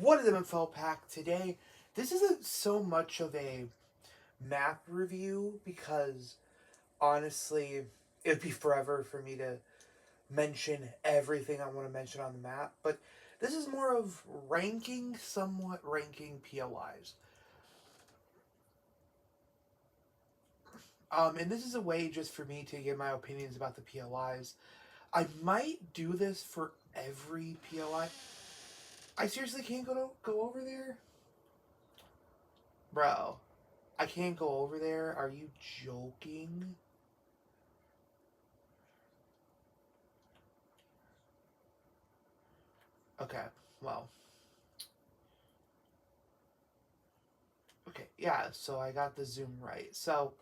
What is an info pack today? This isn't so much of a map review because honestly, it'd be forever for me to mention everything I want to mention on the map, but this is more of somewhat ranking POIs. And this is a way just for me to give my opinions about the POIs. I might do this for every POI. I seriously can't go over there, bro. I can't go over there. Are you joking? Okay, well. Okay, yeah, so I got the zoom right. So,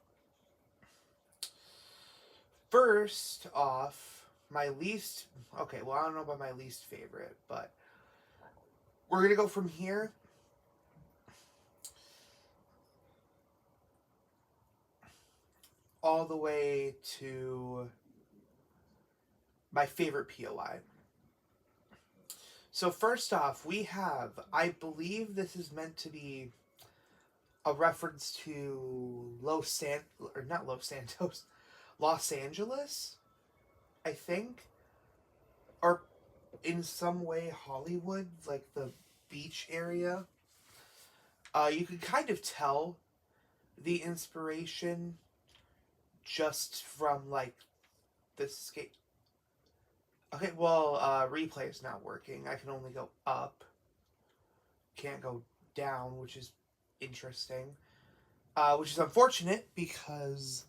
first off, my least. Okay, well, I don't know about my least favorite, but we're gonna go from here all the way to my favorite POI. So, first off, we have. I believe this is meant to be a reference to not Los Santos, Los Angeles, I think, or in some way Hollywood, like the beach area. You could kind of tell the inspiration just from like the skate. Okay, well, replay is not working. I can only go up, can't go down, which is interesting. Which is unfortunate because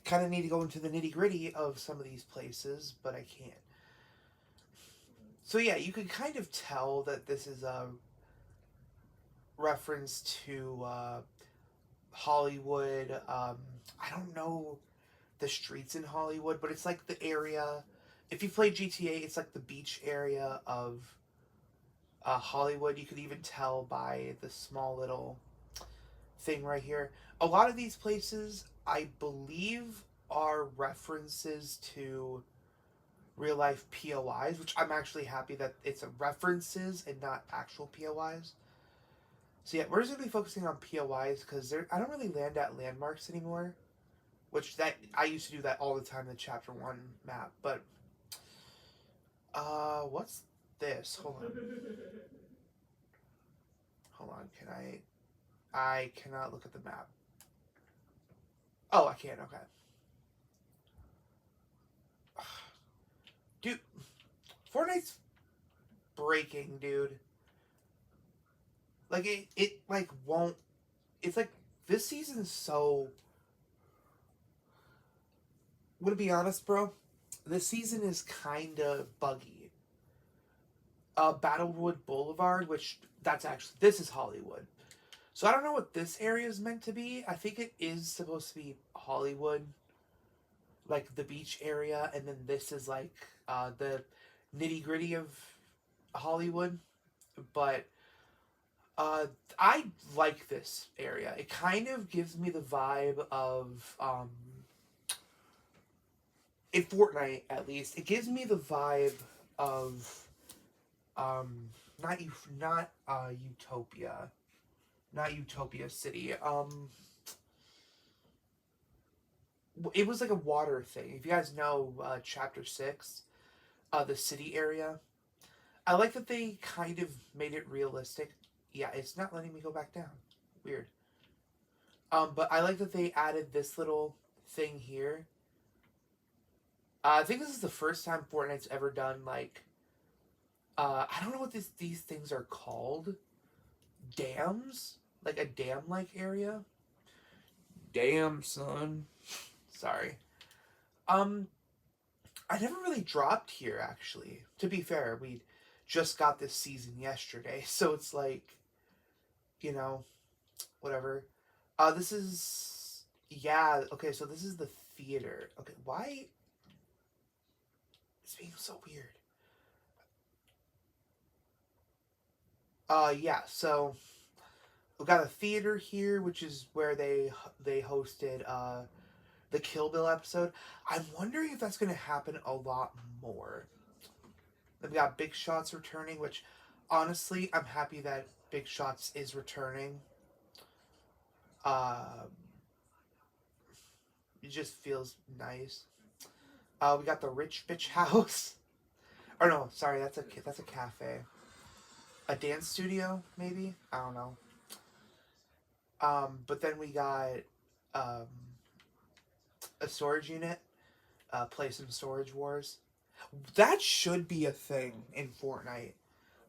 I kind of need to go into the nitty gritty of some of these places, but I can't. So yeah, you can kind of tell that this is a reference to Hollywood. I don't know the streets in Hollywood, but it's like the area. If you play GTA, it's like the beach area of Hollywood. You could even tell by the small little thing right here. A lot of these places, I believe, are references to real life POIs, which I'm actually happy that it's references and not actual POIs. So yeah, we're just gonna be focusing on POIs because I don't really land at landmarks anymore, which that I used to do that all the time in the chapter 1 map. But what's this? Hold on. Can I cannot look at the map. Oh, I can. Okay. Dude, Fortnite's breaking, dude. Like it like won't. It's like this season's so. To be honest, bro, this season is kind of buggy. Battlewood Boulevard, which that's actually this is Hollywood. So I don't know what this area is meant to be. I think it is supposed to be Hollywood, like the beach area, and then this is like the nitty gritty of Hollywood. But I like this area. It kind of gives me the vibe of in Fortnite at least. It gives me the vibe of um, not Utopia, not Utopia City. It was like a water thing. If you guys know Chapter 6, the city area, I like that they kind of made it realistic. Yeah, it's not letting me go back down. Weird. But I like that they added this little thing here. I think this is the first time Fortnite's ever done like I don't know what these things are called. Dams? Like a dam like area? Damn, son. Sorry. Um I never really dropped here actually. To be fair, we just got this season yesterday, so it's like, you know, whatever. This is yeah, okay, so this is the theater. Okay, why it's being so weird? Yeah, so we've got a theater here, which is where they hosted the Kill Bill episode. I'm wondering if that's going to happen a lot more. Then we got Big Shots returning, which honestly, I'm happy that Big Shots is returning. Uh, it just feels nice. We got the Rich Bitch House. Or no, sorry, that's a cafe. A dance studio, maybe? I don't know. But then we got um, a storage unit. Play some Storage Wars. That should be a thing in Fortnite.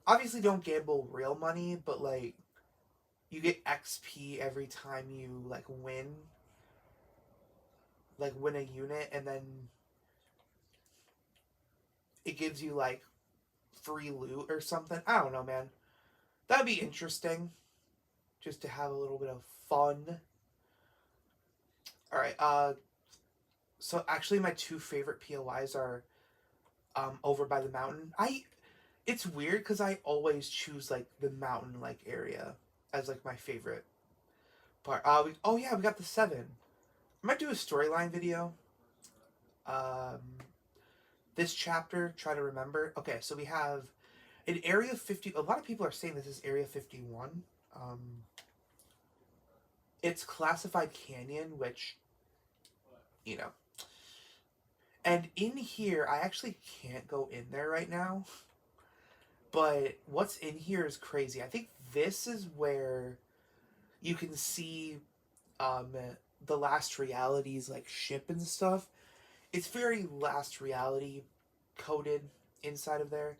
Obviously, don't gamble real money, but like you get XP every time you like win a unit, and then it gives you like free loot or something. I don't know, man. That'd be interesting, just to have a little bit of fun. All right. So actually, my two favorite POIs are over by the mountain. It's weird because I always choose like the mountain like area as like my favorite part. Oh yeah, we got the seven. I might do a storyline video. Um, this chapter, try to remember. Okay, so we have in Area 50. A lot of people are saying this is Area 51. Um, it's classified canyon, which you know. And in here, I actually can't go in there right now. But what's in here is crazy. I think this is where you can see um, the Last Reality's like ship and stuff. It's very Last Reality coded inside of there.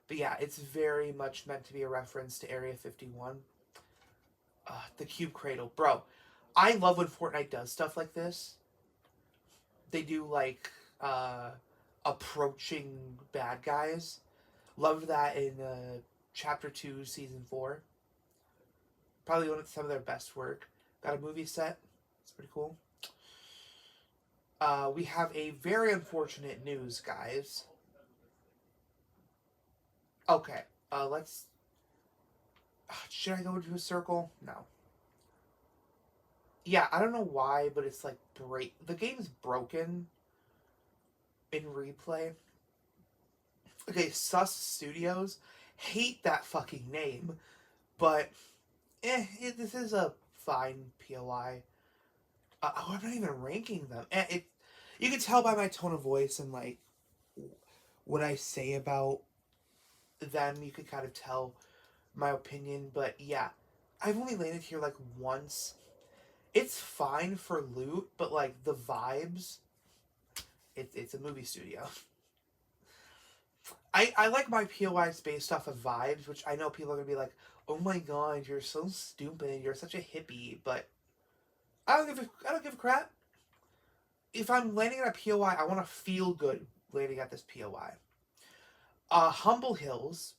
But yeah, it's very much meant to be a reference to Area 51. The Cube Cradle. Bro, I love when Fortnite does stuff like this. They do like approaching bad guys. Love that in Chapter 2, Season 4. Probably one of some of their best work. Got a movie set. It's pretty cool. We have a very unfortunate news, guys. Okay, let's. Should I go into a circle? No. Yeah, I don't know why, but it's like break. The game's broken in replay. Okay, Sus Studios. Hate that fucking name, but this is a fine POI. Oh, I'm not even ranking them. You can tell by my tone of voice and like what I say about them. You could kind of tell my opinion, but yeah, I've only landed here like once. It's fine for loot, but like the vibes, it's a movie studio. I like my POIs based off of vibes, which I know people are gonna be like, "Oh my god, you're so stupid. You're such a hippie." But I don't give a crap. If I'm landing at a POI, I want to feel good landing at this POI. Humble Hills.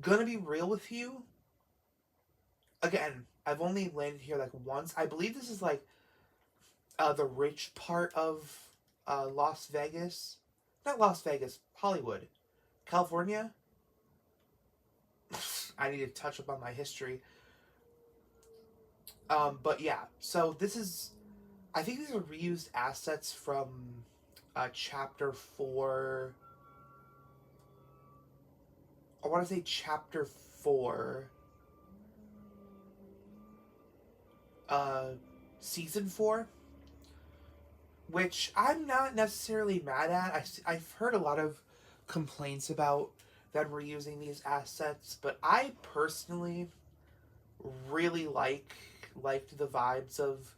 Gonna be real with you. Again, I've only landed here like once. I believe this is like the rich part of Las Vegas. Not Las Vegas, Hollywood. California? I need to touch up on my history. But yeah, so this is. I think these are reused assets from Chapter 4. I want to say Chapter 4. Uh, Season 4. Which I'm not necessarily mad at. I've heard a lot of complaints about them reusing these assets, but I personally really liked the vibes of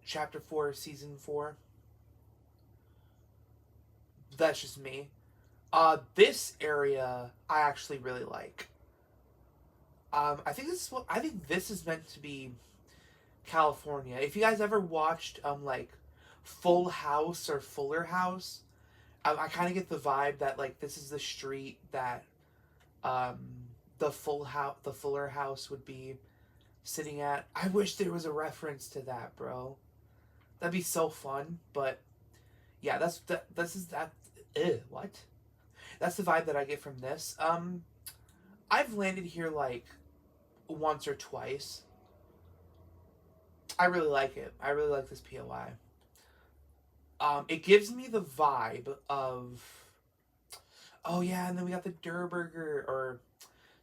Chapter 4 Season 4. That's just me. This area I actually really like. I think this is meant to be California. If you guys ever watched like Full House or Fuller House, I kind of get the vibe that like this is the street that um, the Fuller House would be sitting at. I wish there was a reference to that, bro. That'd be so fun. But yeah, this is that. What? That's the vibe that I get from this. I've landed here like once or twice. I really like it. I really like this POI. It gives me the vibe of Oh yeah, and then we got the Durburger, or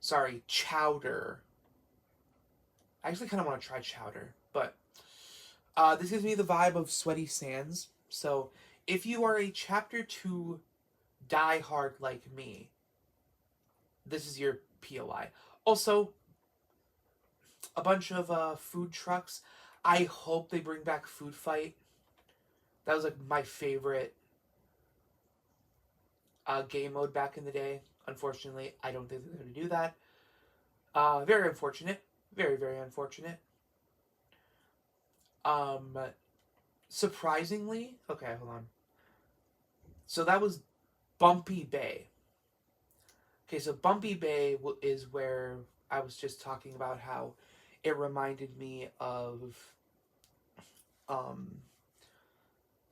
sorry, Chowder. I actually kind of want to try Chowder, but this gives me the vibe of Sweaty Sands. So if you are a Chapter 2 diehard like me, this is your POI. Also, a bunch of food trucks. I hope they bring back Food Fight. That was like my favorite game mode back in the day. Unfortunately, I don't think they're going to do that. Very unfortunate. Very, very unfortunate. Um, Surprisingly, okay, hold on. So that was Bumpy Bay. Okay, so Bumpy Bay is where I was just talking about how it reminded me of um,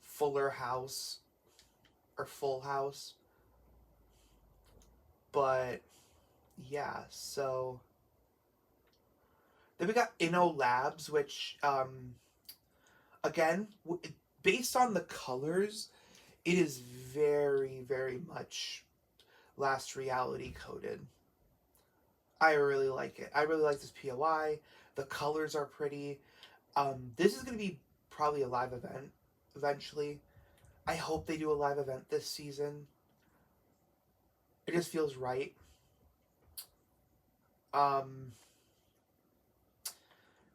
Fuller House or Full House. But yeah, so then we got Inno Labs, which again, based on the colors, it is very, very much Last Reality coded. I really like it. I really like this POI. The colors are pretty. This is going to be probably a live event eventually. I hope they do a live event this season. It just feels right. Um,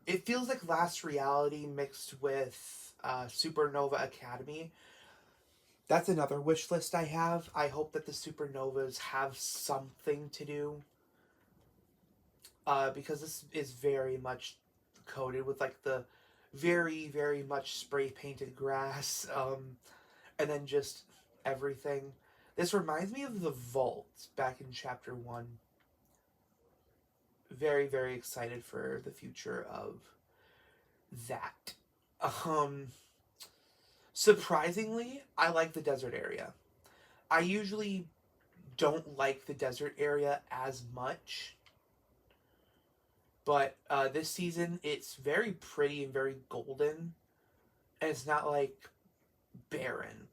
it feels like Last Reality mixed with Supernova Academy. That's another wish list I have. I hope that the Supernovas have something to do because this is very much coated with like the very, very much spray painted grass, and then just everything. This reminds me of the Vault back in Chapter 1. Very, very excited for the future of that. Um, Surprisingly, I like the desert area. I usually don't like the desert area as much, but this season it's very pretty and very golden, and it's not like barren.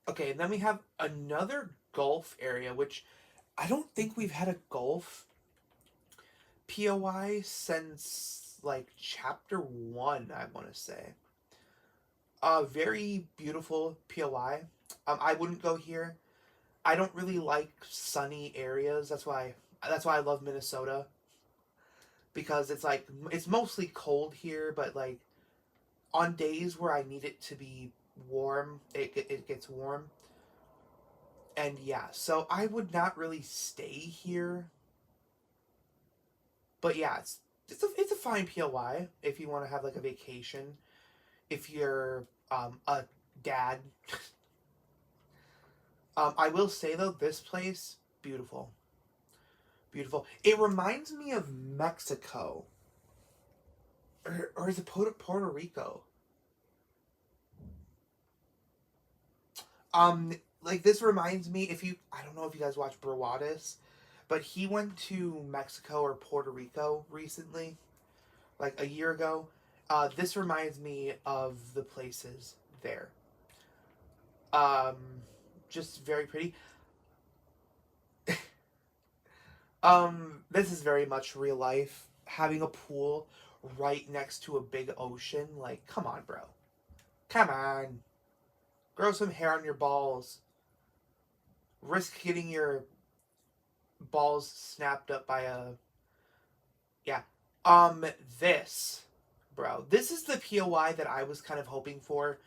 Okay, and then we have another golf area, which I don't think we've had a golf POI since like chapter 1, I want to say. Very beautiful POI. I wouldn't go here. I don't really like sunny areas. That's why I love Minnesota, because it's like it's mostly cold here, but like on days where I need it to be warm, it gets warm. And yeah, so I would not really stay here. But yeah, it's a fine POI if you want to have like a vacation. If you're a dad, I will say though, this place beautiful, beautiful. It reminds me of Mexico, or is it Puerto Rico? Like this reminds me, if you, I don't know if you guys watch Brawadis, but he went to Mexico or Puerto Rico recently, like a year ago. This reminds me of the places there. Um, just very pretty. This is very much real life. Having a pool right next to a big ocean, like, come on, bro. Come on. Grow some hair on your balls. Risk getting your balls snapped up by a, yeah. Um, this, bro. This is the POI that I was kind of hoping for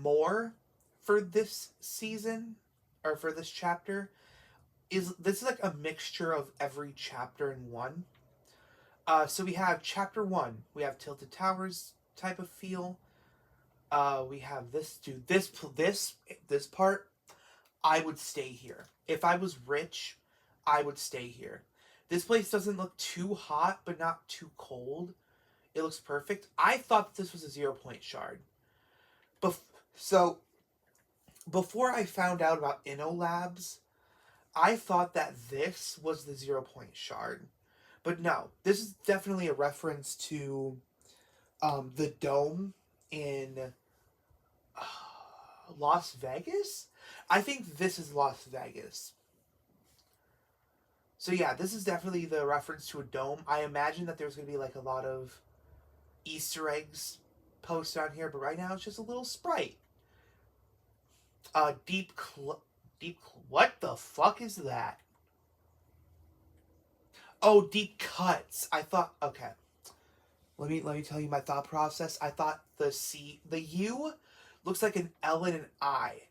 more for this season or for this chapter. Is this is like a mixture of every chapter in one. So we have chapter 1. We have Tilted Towers type of feel. We have this dude. This part. I would stay here if I was rich. I would stay here. This place doesn't look too hot, but not too cold. It looks perfect. I thought this was a 0 point shard. Bef- so before I found out about Inno Labs, I thought that this was the 0 point shard. But no, this is definitely a reference to the dome in Las Vegas. I think this is Las Vegas. So yeah, this is definitely the reference to a dome. I imagine that there's going to be like a lot of Easter eggs posted on here, but right now it's just a little sprite. What the fuck is that? Oh, deep cuts. I thought, okay. Let me tell you my thought process. I thought the U looks like an L and an I.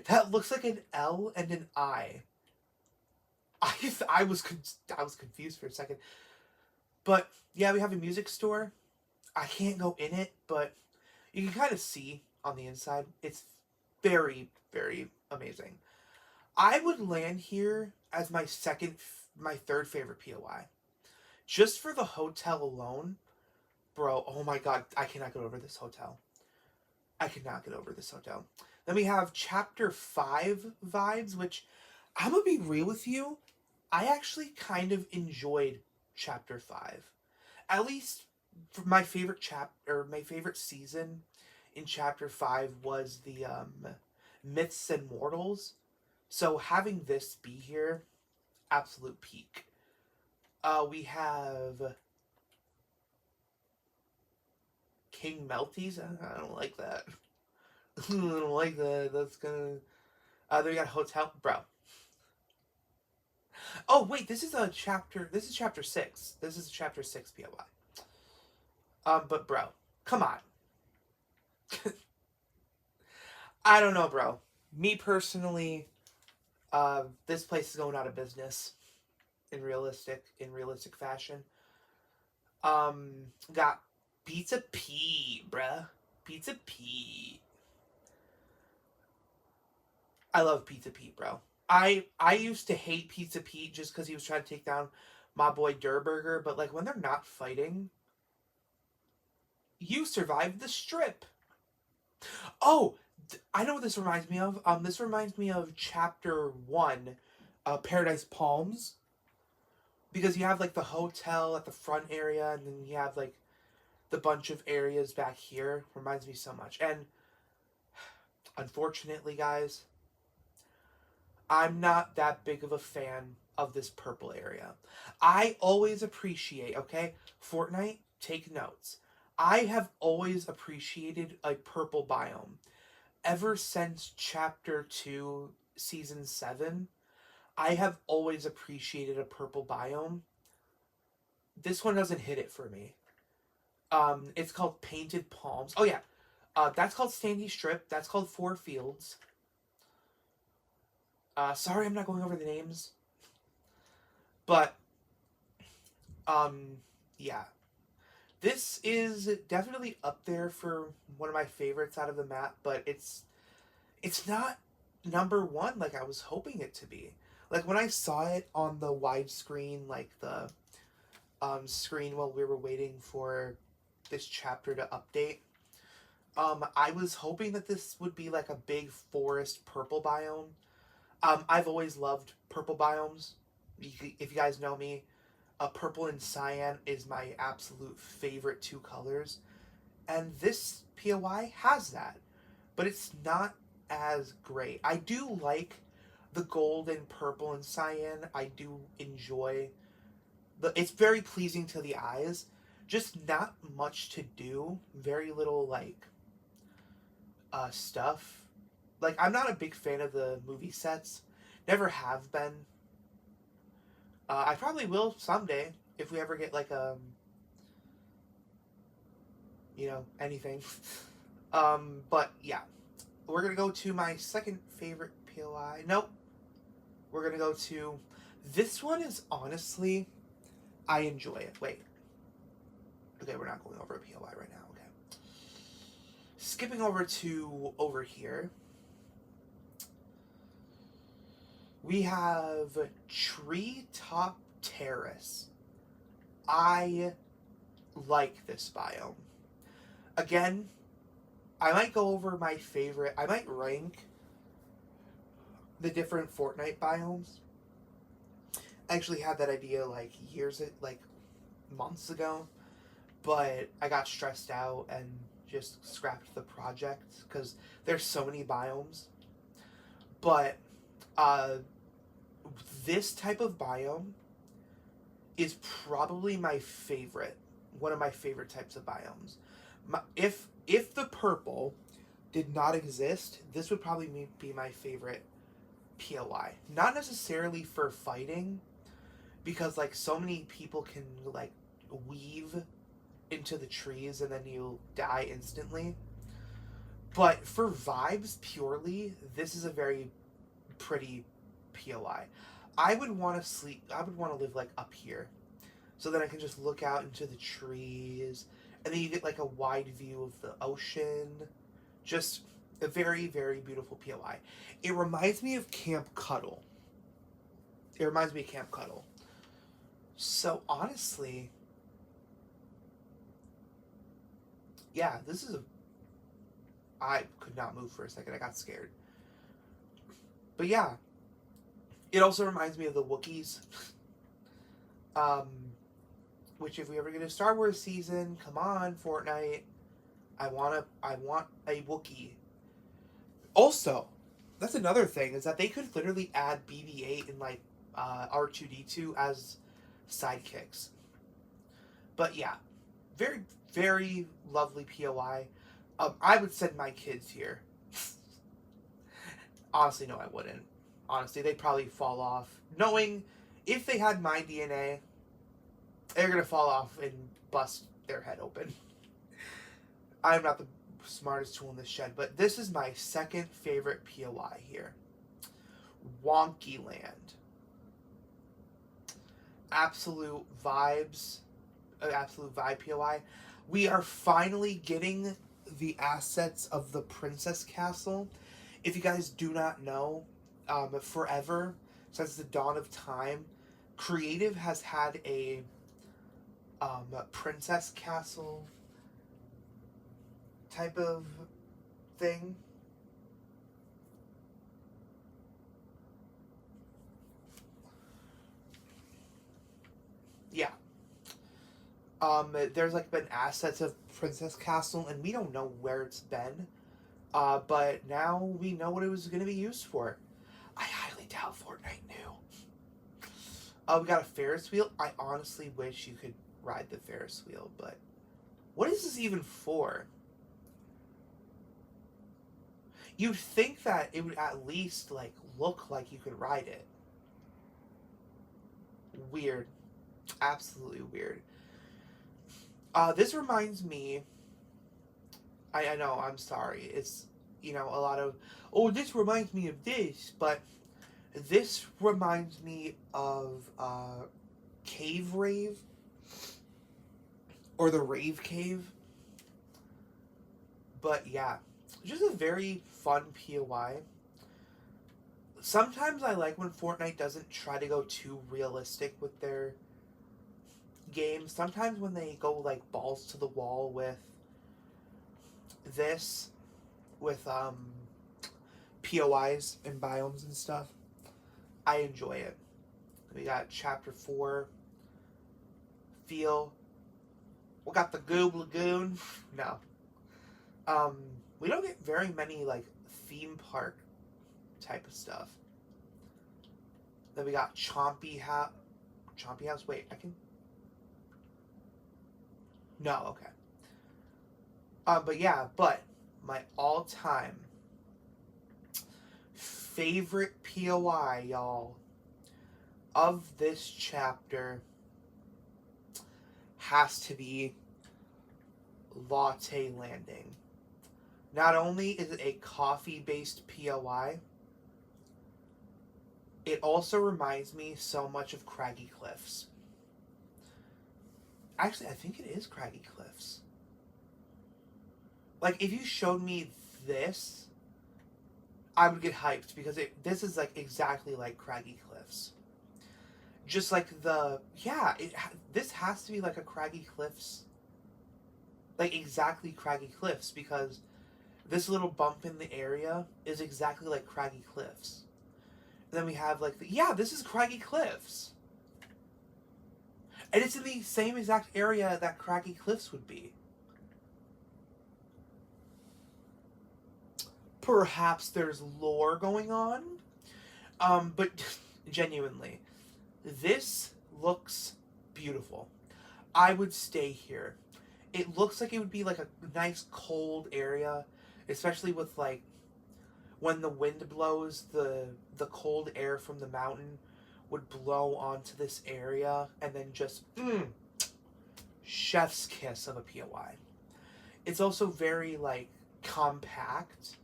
That looks like an L and an I. I was confused for a second. But yeah, we have a music store. I can't go in it, but you can kind of see on the inside. It's very, very amazing. I would land here as my third favorite POI. Just for the hotel alone, bro. Oh my god, I cannot get over this hotel. I cannot get over this hotel. Then we have Chapter 5 vibes, which I'm gonna be real with you. I actually kind of enjoyed Chapter 5. At least for my favorite season in Chapter 5 was the Myths and Mortals. So having this be here, absolute peak. We have King Melties. I don't like that. I don't like that. That's gonna. Then we got Hotel, bro. Oh wait, this is a chapter. This is chapter 6. This is chapter 6 POI. But bro, come on. I don't know, bro. Me personally, this place is going out of business in realistic fashion. Got Pizza P, bruh. Pizza P. I love Pizza Pete, bro. I used to hate Pizza Pete just because he was trying to take down my boy Durburger, but like when they're not fighting, you survived the strip. Oh, I know what this reminds me of. This reminds me of Chapter 1, Paradise Palms, because you have like the hotel at the front area, and then you have like the bunch of areas back here. Reminds me so much. And unfortunately, guys, I'm not that big of a fan of this purple area. I always appreciate, okay, Fortnite, take notes. I have always appreciated a purple biome. Ever since Chapter 2, Season 7, I have always appreciated a purple biome. This one doesn't hit it for me. It's called Painted Palms. Oh, yeah. That's called Sandy Strip. That's called Four Fields. Sorry, I'm not going over the names. But, yeah. This is definitely up there for one of my favorites out of the map, but it's not number one like I was hoping it to be. Like when I saw it on the widescreen, like the screen while we were waiting for this chapter to update, I was hoping that this would be like a big forest purple biome. I've always loved purple biomes. If you guys know me, purple and cyan is my absolute favorite two colors. And this POI has that. But it's not as great. I do like the gold and purple and cyan. I do enjoy it's very pleasing to the eyes. Just not much to do. Very little like stuff. Like I'm not a big fan of the movie sets. Never have been. I probably will someday if we ever get like anything. But yeah, we're gonna go to my second favorite POI. Nope, we're gonna go to this one. Is honestly, I enjoy it. Wait, okay, we're not going over a POI right now. Okay, skipping over here. We have Treetop Terrace. I like this biome. Again, I might go over my favorite. I might rank the different Fortnite biomes. I actually had that idea like months ago, but I got stressed out and just scrapped the project because there's so many biomes. But this type of biome is probably my favorite. One of my favorite types of biomes. If the purple did not exist, this would probably be my favorite POI. Not necessarily for fighting, because like so many people can like weave into the trees and then you die instantly. But for vibes purely, this is a very pretty POI. I would want to sleep. I would want to live like up here, so that I can just look out into the trees, and then you get like a wide view of the ocean. Just a very, very beautiful POI. It reminds me of Camp Cuddle. It reminds me of Camp Cuddle. So honestly, yeah, this is a. I could not move for a second. I got scared. But yeah, it also reminds me of the Wookiees. um, which if we ever get a Star Wars season, come on, Fortnite. I want a Wookiee. Also, that's another thing is that they could literally add BB-8 and like R2D2 as sidekicks. But yeah, very very lovely POI. I would send my kids here. Honestly, no, I wouldn't. Honestly, they'd probably fall off. Knowing if they had my DNA, they're gonna fall off and bust their head open. I'm not the smartest tool in this shed, but this is my second favorite POI here. Wonky Land. Absolute vibes. Absolute vibe POI. We are finally getting the assets of the Princess Castle. If you guys do not know, forever, since the dawn of time, Creative has had a Princess Castle type of thing. Yeah. There's like been assets of Princess Castle, and we don't know where it's been. But now we know what it was going to be used for. I highly doubt Fortnite knew. We got a Ferris wheel. I honestly wish you could ride the Ferris wheel, but what is this even for? You'd think that it would at least like look like you could ride it. Weird. Absolutely weird. This reminds me. I know. I'm sorry. It's a lot of. Oh, this reminds me of this, but this reminds me of Cave Rave or the Rave Cave. But yeah, just a very fun POI. Sometimes I like when Fortnite doesn't try to go too realistic with their games. Sometimes when they go like balls to the wall with this, with POIs and biomes and stuff, I enjoy it. We got Chapter 4. Feel. We got the Goob Lagoon. No. We don't get very many like theme park type of stuff. Then we got Chompy House. Chompy House. Wait, I can. No, okay. But yeah, but my all-time favorite POI, y'all, of this chapter has to be Latte Landing. Not only is it a coffee-based POI, it also reminds me so much of Craggy Cliffs. Actually, I think it is Craggy Cliffs. Like, if you showed me this, I would get hyped because this is like exactly like Craggy Cliffs. Just like this has to be like a Craggy Cliffs, like exactly Craggy Cliffs, because this little bump in the area is exactly like Craggy Cliffs. And then we have like this is Craggy Cliffs, and it's in the same exact area that Craggy Cliffs would be. Perhaps there's lore going on, but Genuinely. This looks beautiful. I would stay here. It looks like it would be like a nice cold area, especially with like when the wind blows, the cold air from the mountain would blow onto this area and then just chef's kiss of a POI. It's also very like compact.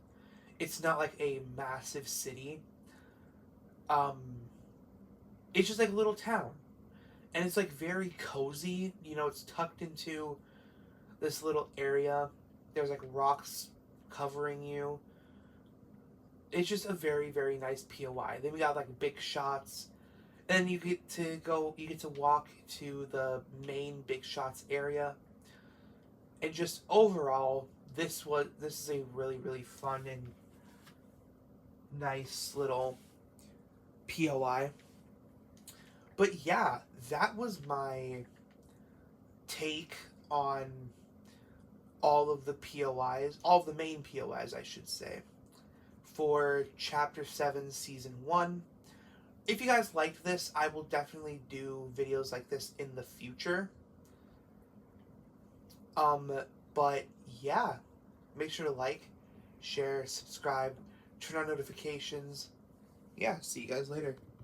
It's not like a massive city. Um it's just like a little town. And it's like very cozy. You know, it's tucked into this little area. There's like rocks covering you. It's just a very, very nice POI. Then we got like big shots. And you get to walk to the main big shots area. And just overall, this is a really, really fun and nice little POI. But yeah, that was my take on all of the POIs, all of the main POIs, I should say, for Chapter 7, Season 1. If you guys liked this, I will definitely do videos like this in the future. But yeah, make sure to like, share, subscribe, turn on notifications. Yeah, see you guys later.